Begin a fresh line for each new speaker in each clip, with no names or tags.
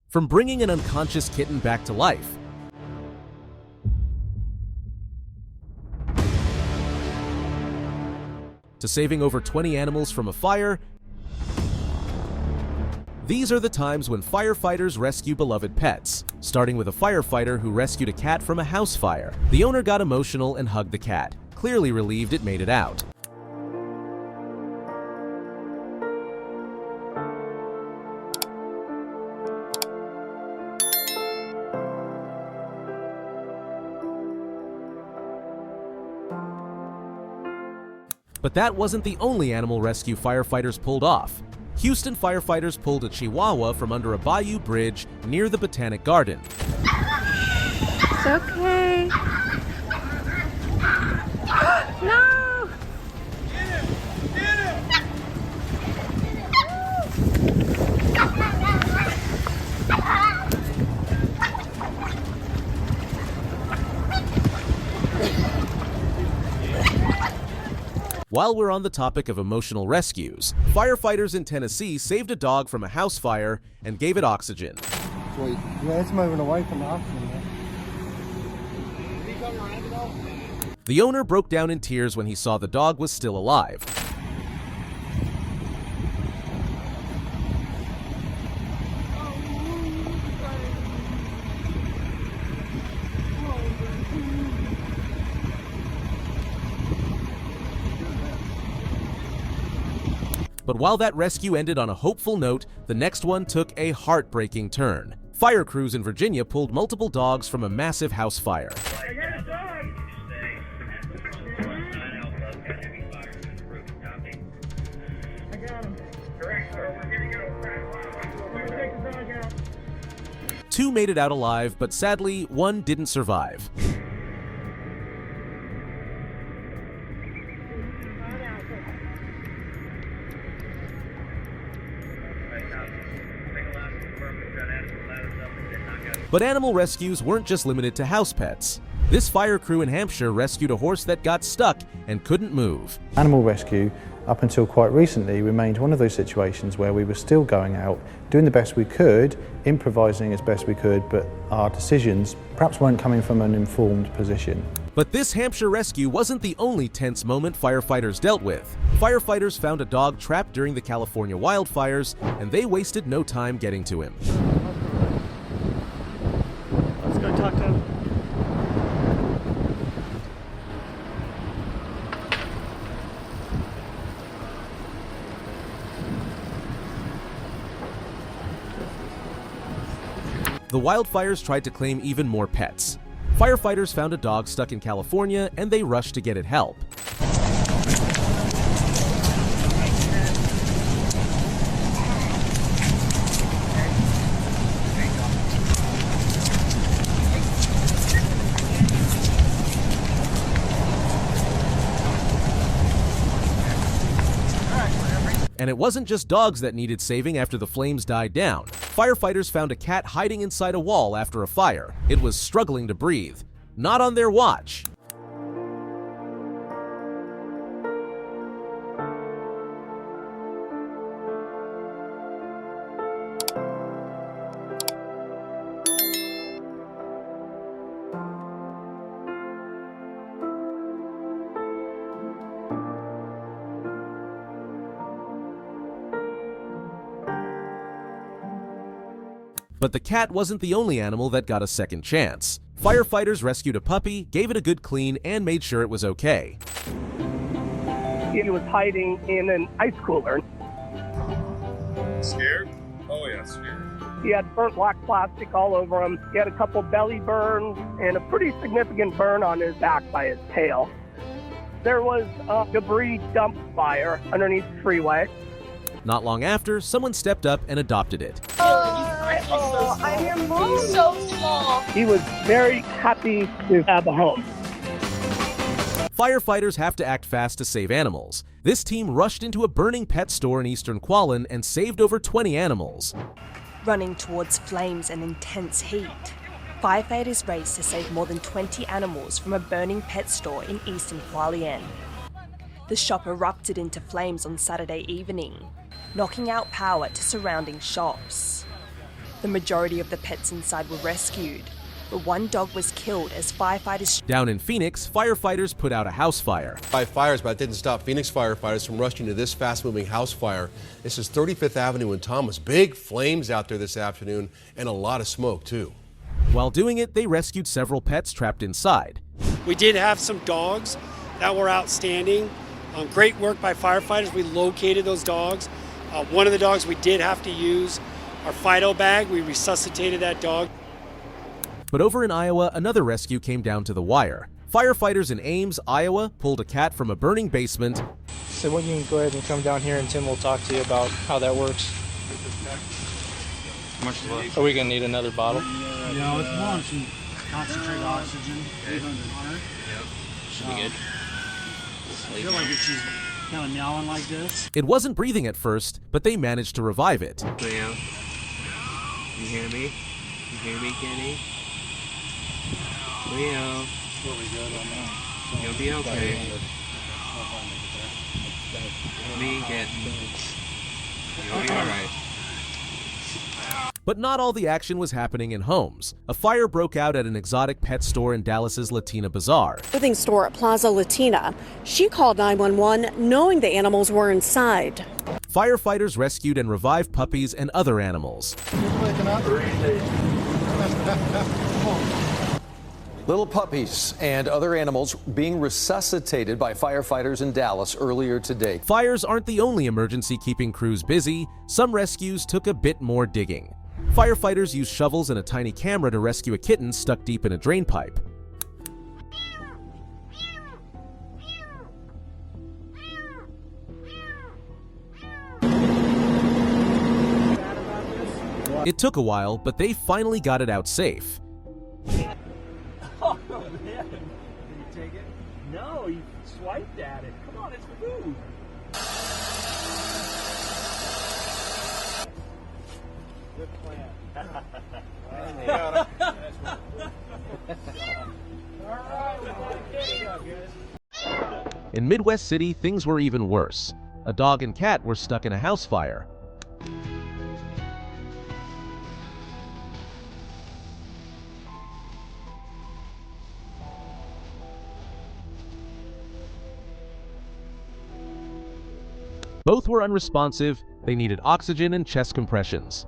From bringing an unconscious kitten back to life, to saving over 20 animals from a fire, these are the times when firefighters rescue beloved pets, starting with a firefighter who rescued a cat from a house fire. The owner got emotional and hugged the cat, clearly relieved it made it out. But that wasn't the only animal rescue firefighters pulled off. Houston firefighters pulled a chihuahua from under a bayou bridge near the Botanic Garden.
It's okay. No!
Get him! Get him!
While we're on the topic of emotional rescues, firefighters in Tennessee saved a dog from a house fire and gave it oxygen.
Wait, yeah, it's moving away from the oxygen.
The owner broke down in tears when he saw the dog was still alive. But while that rescue ended on a hopeful note, the next one took a heartbreaking turn. Fire crews in Virginia pulled multiple dogs from a massive house fire.
I got a dog! I got him. Correct, sir. We're gonna go. We're gonna take the dog out.
2 made it out alive, but sadly, 1 didn't survive. But animal rescues weren't just limited to house pets. This fire crew in Hampshire rescued a horse that got stuck and couldn't move.
Animal rescue, up until quite recently, remained one of those situations where we were still going out, doing the best we could, improvising as best we could, but our decisions perhaps weren't coming from an informed position.
But this Hampshire rescue wasn't the only tense moment firefighters dealt with. Firefighters found a dog trapped during the California wildfires, and they wasted no time getting to him.
Let's go talk to him.
The wildfires tried to claim even more pets. Firefighters found a dog stuck in California, and they rushed to get it help. And it wasn't just dogs that needed saving after the flames died down. Firefighters found a cat hiding inside a wall after a fire. It was struggling to breathe. Not on their watch. But the cat wasn't the only animal that got a second chance. Firefighters rescued a puppy, gave it a good clean, and made sure it was okay.
He was hiding in an ice cooler.
Scared? Oh yeah, scared.
He had burnt black plastic all over him. He had a couple belly burns and a pretty significant burn on his back by his tail. There was a debris dump fire underneath the freeway.
Not long after, someone stepped up and adopted it.
He's so small.
He was very happy to have a home.
Firefighters have to act fast to save animals. This team rushed into a burning pet store in eastern Quallen and saved over 20 animals.
Running towards flames and intense heat, firefighters raced to save more than 20 animals from a burning pet store in eastern Quallen. The shop erupted into flames on Saturday evening, knocking out power to surrounding shops. The majority of the pets inside were rescued, but one dog was killed as firefighters.
Down in Phoenix, firefighters put out a house fire.
5 fires, but it didn't stop Phoenix firefighters from rushing to this fast-moving house fire. This is 35th Avenue in Thomas. Big flames out there this afternoon and a lot of smoke, too.
While doing it, they rescued several pets trapped inside.
We did have some dogs that were outstanding. Great work by firefighters. We located those dogs. One of the dogs we did have to use our Fido bag. We resuscitated that dog.
But over in Iowa, another rescue came down to the wire. Firefighters in Ames, Iowa, pulled a cat from a burning basement.
So well, you can go ahead and come down here and Tim will talk to you about how that works.
How much left?
Are we going to need another bottle?
No, it's more some concentrated oxygen. 800.
Yep. Should be good.
I feel like if she's kind of meowing like this.
It wasn't breathing at first, but they managed to revive it.
Leo, you hear me? You hear me, Kenny? Leo, you'll be okay. Me, Kenny. You'll be alright.
But not all the action was happening in homes. A fire broke out at an exotic pet store in Dallas's Latina Bazaar.
Clothing store at Plaza Latina. She called 911 knowing the animals were inside.
Firefighters rescued and revived puppies and other animals.
Little puppies and other animals being resuscitated by firefighters in Dallas earlier today.
Fires aren't the only emergency keeping crews busy. Some rescues took a bit more digging. Firefighters used shovels and a tiny camera to rescue a kitten stuck deep in a drain pipe. It took a while, but they finally got it out safe.
Oh, man. Did you take it? No, you swiped at it. Come on, it's food. Good plan.
In Midwest City, things were even worse. A dog and cat were stuck in a house fire. Both were unresponsive. They needed oxygen and chest compressions.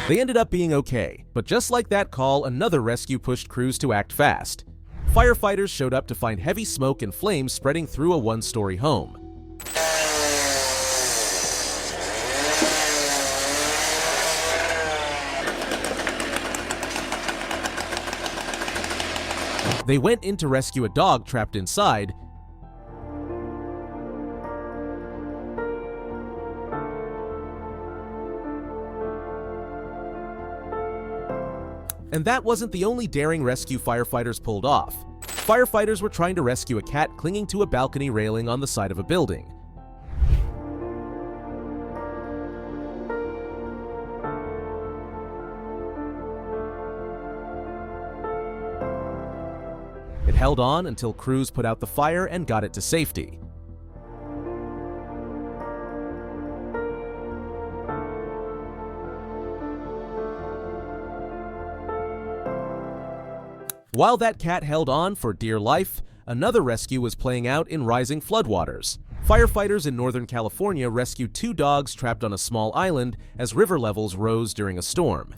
They ended up being okay, but just like that call, another rescue pushed crews to act fast. Firefighters showed up to find heavy smoke and flames spreading through a one-story home. They went in to rescue a dog trapped inside, and that wasn't the only daring rescue firefighters pulled off. Firefighters were trying to rescue a cat clinging to a balcony railing on the side of a building. It held on until crews put out the fire and got it to safety. While that cat held on for dear life, another rescue was playing out in rising floodwaters. Firefighters in Northern California rescued 2 dogs trapped on a small island as river levels rose during a storm.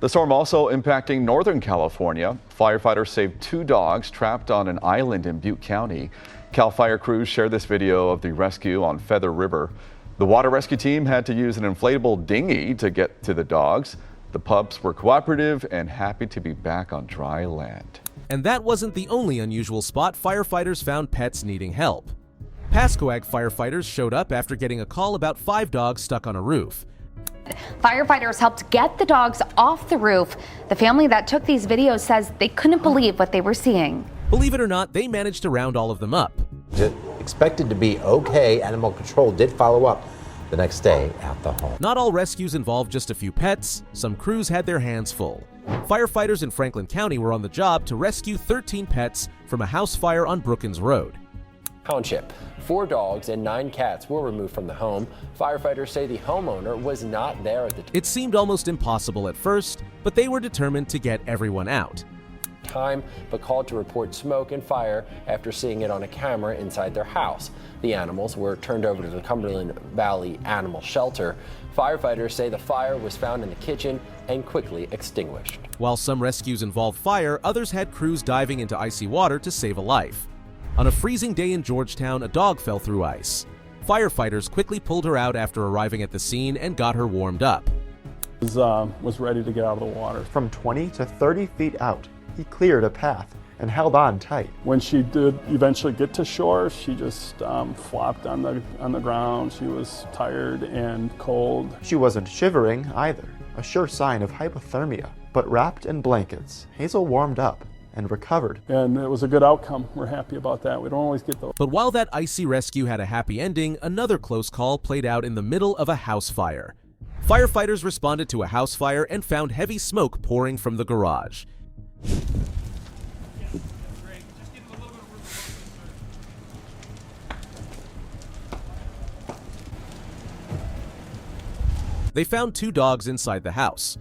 The storm also impacting Northern California. Firefighters saved 2 dogs trapped on an island in Butte County. Cal Fire crews shared this video of the rescue on Feather River. The water rescue team had to use an inflatable dinghy to get to the dogs. The pups were cooperative and happy to be back on dry land.
And that wasn't the only unusual spot firefighters found pets needing help. Pascoag firefighters showed up after getting a call about 5 dogs stuck on a roof.
Firefighters helped get the dogs off the roof. The family that took these videos says they couldn't believe what they were seeing.
Believe it or not, they managed to round all of them up.
Expected to be okay. Animal control did follow up the next day at the home.
Not all rescues involved just a few pets. Some crews had their hands full. Firefighters in Franklin County were on the job to rescue 13 pets from a house fire on Brookins Road.
Township. 4 dogs and 9 cats were removed from the home. Firefighters say the homeowner was not there at the
It seemed almost impossible at first, but they were determined to get everyone out.
time, but called to report smoke and fire after seeing it on a camera inside their house. The animals were turned over to the Cumberland Valley Animal Shelter. Firefighters say the fire was found in the kitchen and quickly extinguished.
While some rescues involved fire, others had crews diving into icy water to save a life. On a freezing day in Georgetown, a dog fell through ice. Firefighters quickly pulled her out after arriving at the scene and got her warmed up.
Was ready to get out of the water. From 20 to 30 feet out, he cleared a path and held on tight. When she did eventually get to shore, she just flopped on the ground. She was tired and cold. She wasn't shivering either, a sure sign of hypothermia. But wrapped in blankets, Hazel warmed up and recovered. And it was a good outcome. We're happy about that. We don't always get those.
But while that icy rescue had a happy ending, another close call played out in the middle of a house fire. Firefighters responded to a house fire and found heavy smoke pouring from the garage. They found 2 dogs inside the house.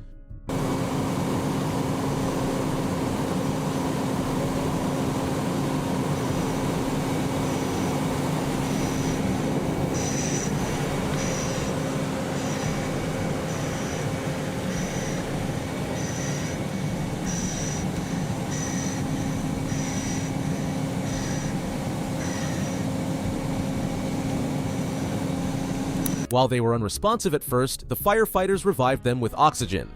While they were unresponsive at first, the firefighters revived them with oxygen.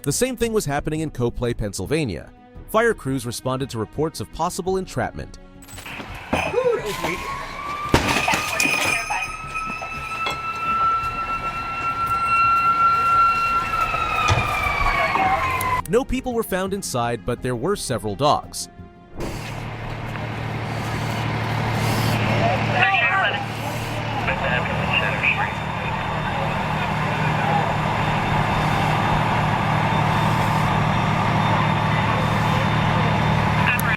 The same thing was happening in Coplay, Pennsylvania. Fire crews responded to reports of possible entrapment. No people were found inside, but there were several dogs.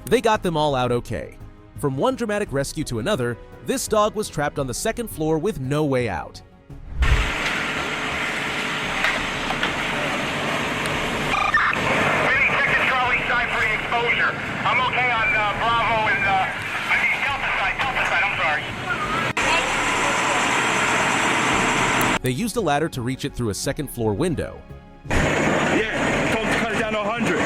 They got them all out okay. From one dramatic rescue to another, this dog was trapped on the 2nd floor with no way out.
I'm okay on Bravo and Delta side, I'm sorry.
They used a ladder to reach it through a 2nd floor window.
Yeah, told them to cut it down to 100.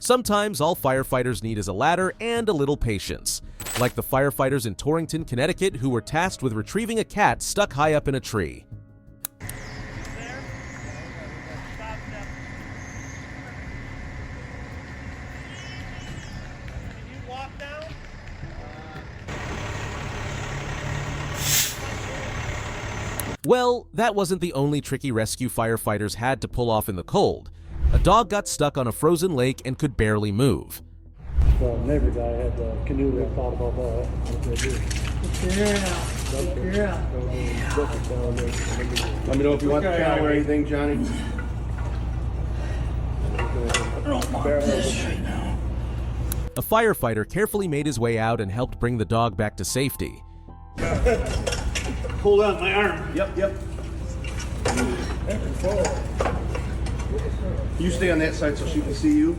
Sometimes all firefighters need is a ladder and a little patience, like the firefighters in Torrington, Connecticut, who were tasked with retrieving a cat stuck high up in a tree. Well, that wasn't the only tricky rescue firefighters had to pull off in the cold. A dog got stuck on a frozen lake and could barely move.
The neighbor guy had the canoe that thought about that.
Let me know if you want the cat or anything, Johnny.
A firefighter carefully made his way out and helped bring the dog back to safety.
Hold on, my arm.
Yep. You stay on that side so she can see you.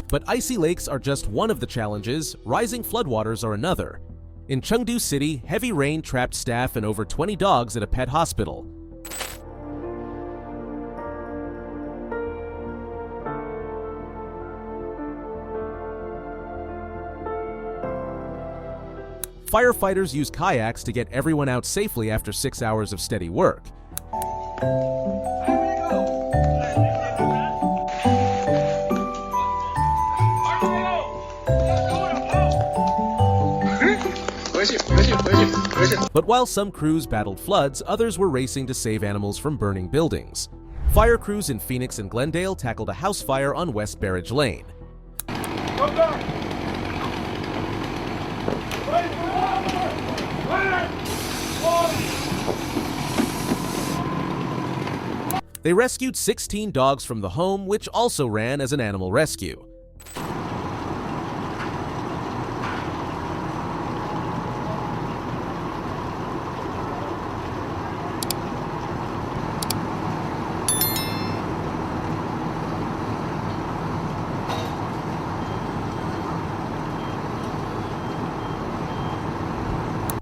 But icy lakes are just one of the challenges. Rising floodwaters are another. In Chengdu City, heavy rain trapped staff and over 20 dogs at a pet hospital. Firefighters use kayaks to get everyone out safely after 6 hours of steady work. But while some crews battled floods, others were racing to save animals from burning buildings. Fire crews in Phoenix and Glendale tackled a house fire on West Barrage Lane. They rescued 16 dogs from the home, which also ran as an animal rescue.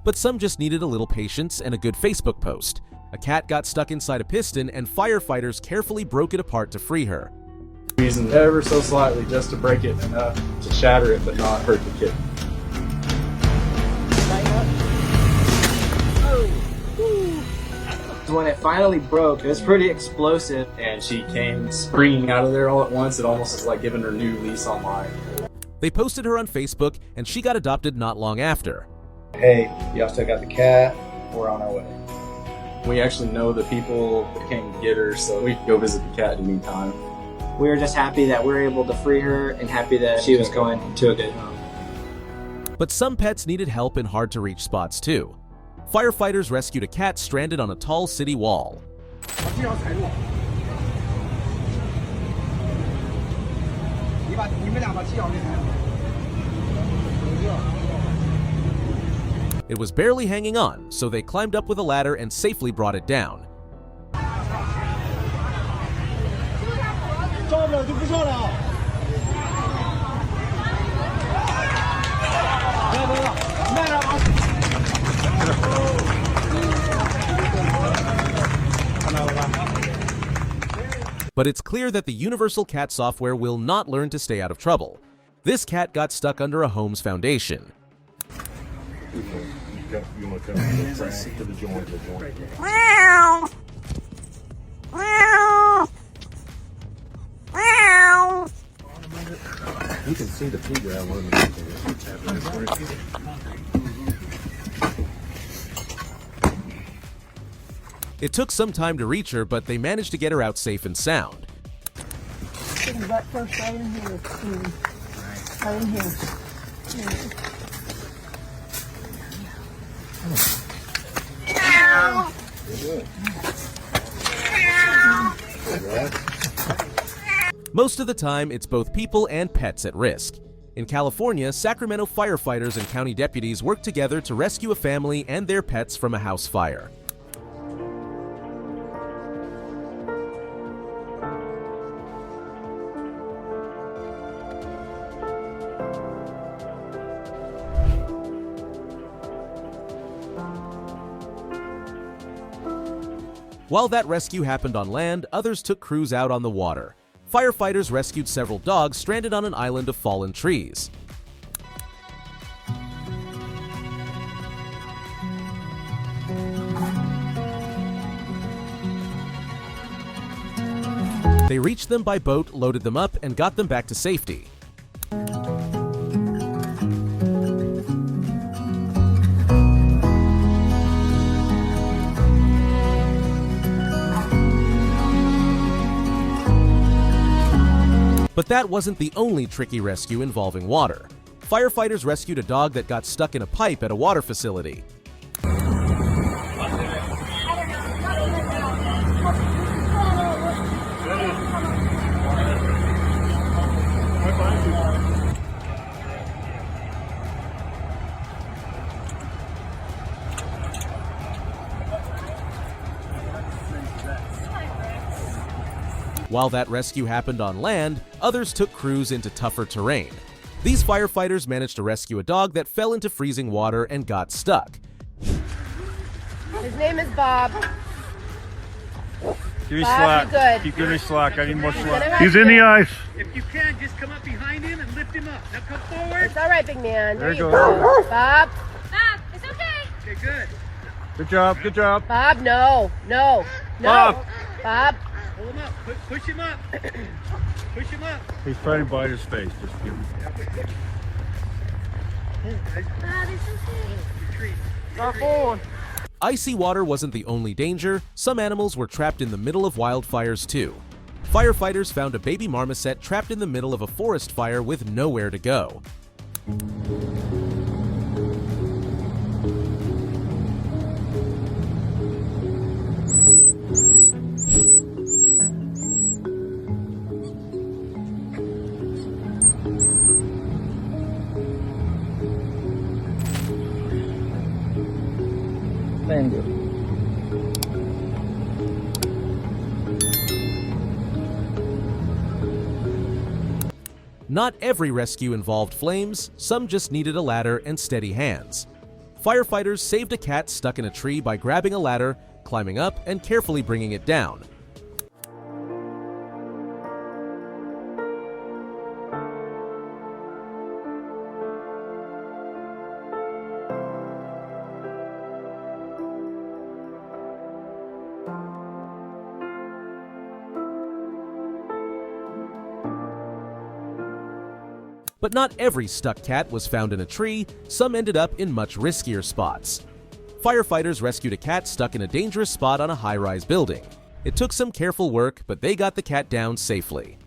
But some just needed a little patience and a good Facebook post. A cat got stuck inside a piston, and firefighters carefully broke it apart to free her.
Using ever so slightly just to break it enough to shatter it but not hurt the kitten.
When it finally broke, it was pretty explosive, and she came springing out of there all at once. It almost is like giving her new lease on life.
They posted her on Facebook, and she got adopted not long after.
Hey, y'all still got the cat? We're on our way. We actually know the people that came to get her, so we can go visit the cat in the meantime.
We were just happy that we were able to free her and happy that she was going to a good home.
But some pets needed help in hard-to-reach spots too. Firefighters rescued a cat stranded on a tall city wall. It was barely hanging on, so they climbed up with a ladder and safely brought it down. But it's clear that the universal cat software will not learn to stay out of trouble. This cat got stuck under a home's foundation.
You want to come to the joint,
Meow. Meow. Meow.
You can see the pea ground one.
It took some time to reach her, but they managed to get her out safe and sound.
Getting butt first right in here. Right in here.
Most of the time, it's both people and pets at risk. In California, Sacramento firefighters and county deputies worked together to rescue a family and their pets from a house fire. While that rescue happened on land, others took crews out on the water. Firefighters rescued several dogs stranded on an island of fallen trees. They reached them by boat, loaded them up, and got them back to safety. But that wasn't the only tricky rescue involving water. Firefighters rescued a dog that got stuck in a pipe at a water facility. While that rescue happened on land, others took crews into tougher terrain. These firefighters managed to rescue a dog that fell into freezing water and got stuck.
His name is Bob.
Give me
Bob,
slack.
be good.
Keep giving me slack. I need more
He's
slack.
gonna
He's
have
in
to.
the ice.
If you can, just come up behind him and lift him up. Now come forward.
It's all right, big man. There
There
you
you
go.
go.
Bob.
Bob.
Okay, good.
Good job, good job.
Bob, no.
Bob.
Bob.
Pull him up. Push him up. Push him up.
He's trying to bite his face. Just give him.
Icy water wasn't the only danger. Some animals were trapped in the middle of wildfires too. Firefighters found a baby marmoset trapped in the middle of a forest fire with nowhere to go.
Mango.
Not every rescue involved flames, some just needed a ladder and steady hands. Firefighters saved a cat stuck in a tree by grabbing a ladder, climbing up, and carefully bringing it down. But not every stuck cat was found in a tree, some ended up in much riskier spots. Firefighters rescued a cat stuck in a dangerous spot on a high-rise building. It took some careful work, but they got the cat down safely.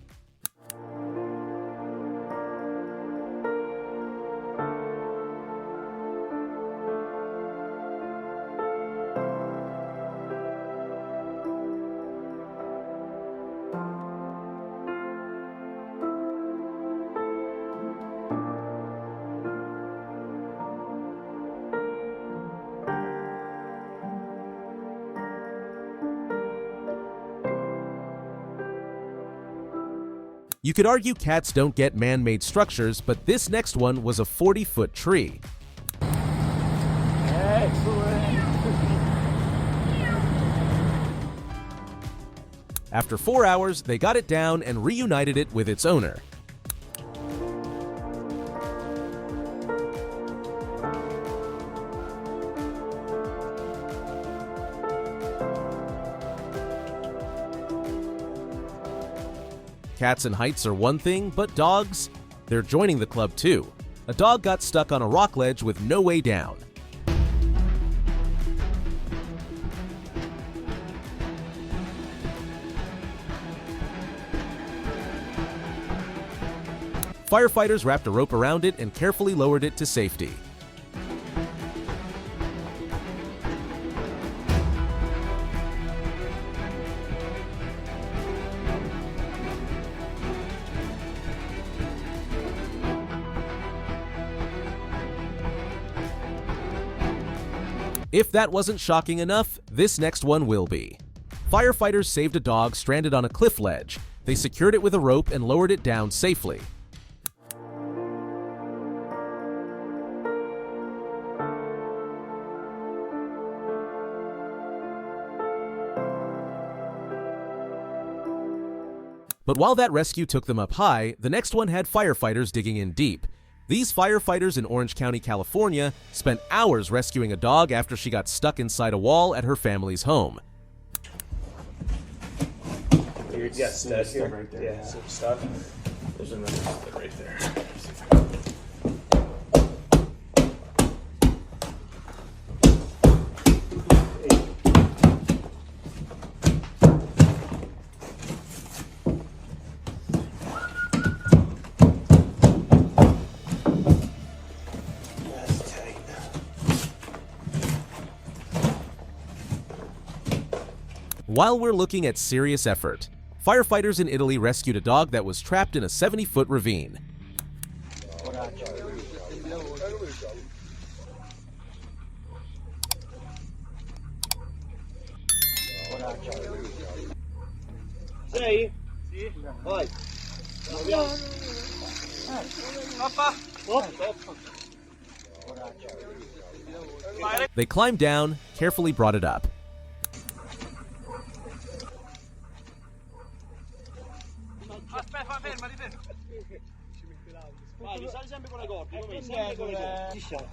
You could argue cats don't get man-made structures, but this next one was a 40-foot tree.
Excellent.
After 4 hours, they got it down and reunited it with its owner. Cats and heights are one thing, but dogs, they're joining the club too. A dog got stuck on a rock ledge with no way down. Firefighters wrapped a rope around it and carefully lowered it to safety. If that wasn't shocking enough, this next one will be. Firefighters saved a dog stranded on a cliff ledge. They secured it with a rope and lowered it down safely. But while that rescue took them up high, the next one had firefighters digging in deep. These firefighters in Orange County, California, spent hours rescuing a dog after she got stuck inside a wall at her family's home.
You got stud here? Right there. Yeah, some stuff. There's another outlet right there.
While we're looking at serious effort, firefighters in Italy rescued a dog that was trapped in a 70-foot ravine.
Sei? Vai.
They climbed down, carefully brought it up.
Vai, risali sempre con le corde, sempre con le corde.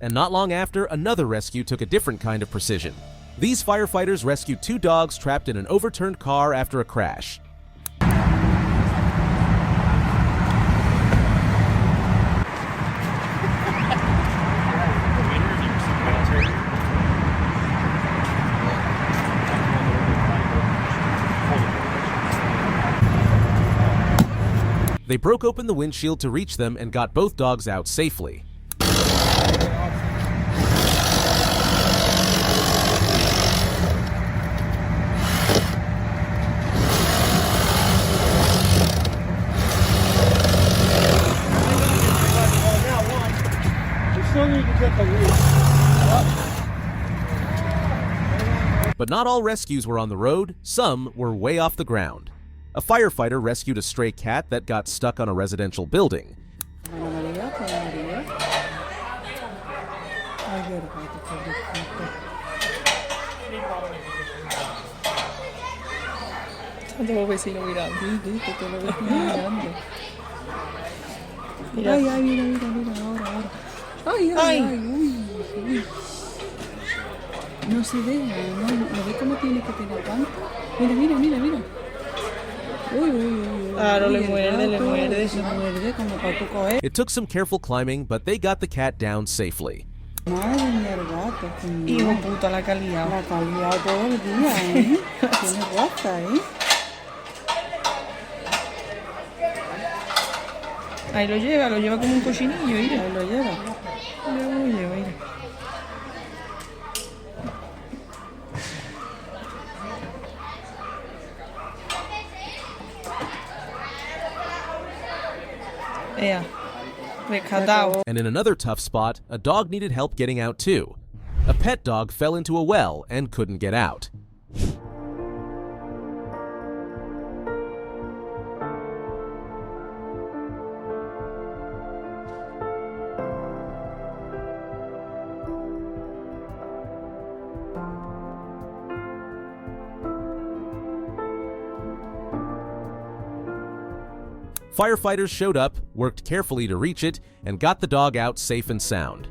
And not long after, another rescue took a different kind of precision. These firefighters rescued 2 dogs trapped in an overturned car after a crash. They broke open the windshield to reach them and got both dogs out safely. But not all rescues were on the road, some were way off the ground. A firefighter rescued a stray cat that got stuck on a residential building.
No se deja, no ve cómo tiene que tener tanto. Mira. Claro, le muerde, se muerde como para tú coger.
It took some careful climbing, but they got the cat down safely.
Madre mía, el gato. Hijo puta, la calidad. La calidad todo el día, Tiene raza, Ahí lo lleva como un cochinillo, mira. Ahí lo lleva, mira. Yeah.
And in another tough spot, a dog needed help getting out too. A pet dog fell into a well and couldn't get out. Firefighters showed up, worked carefully to reach it, and got the dog out safe and sound.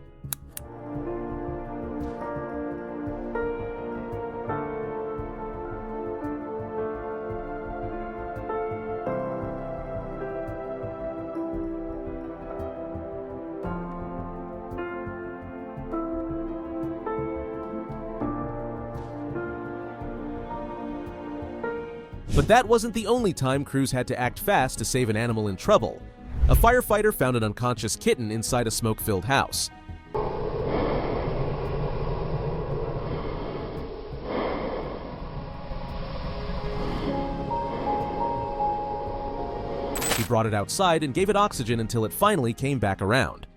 But that wasn't the only time crews had to act fast to save an animal in trouble. A firefighter found an unconscious kitten inside a smoke-filled house. He brought it outside and gave it oxygen until it finally came back around.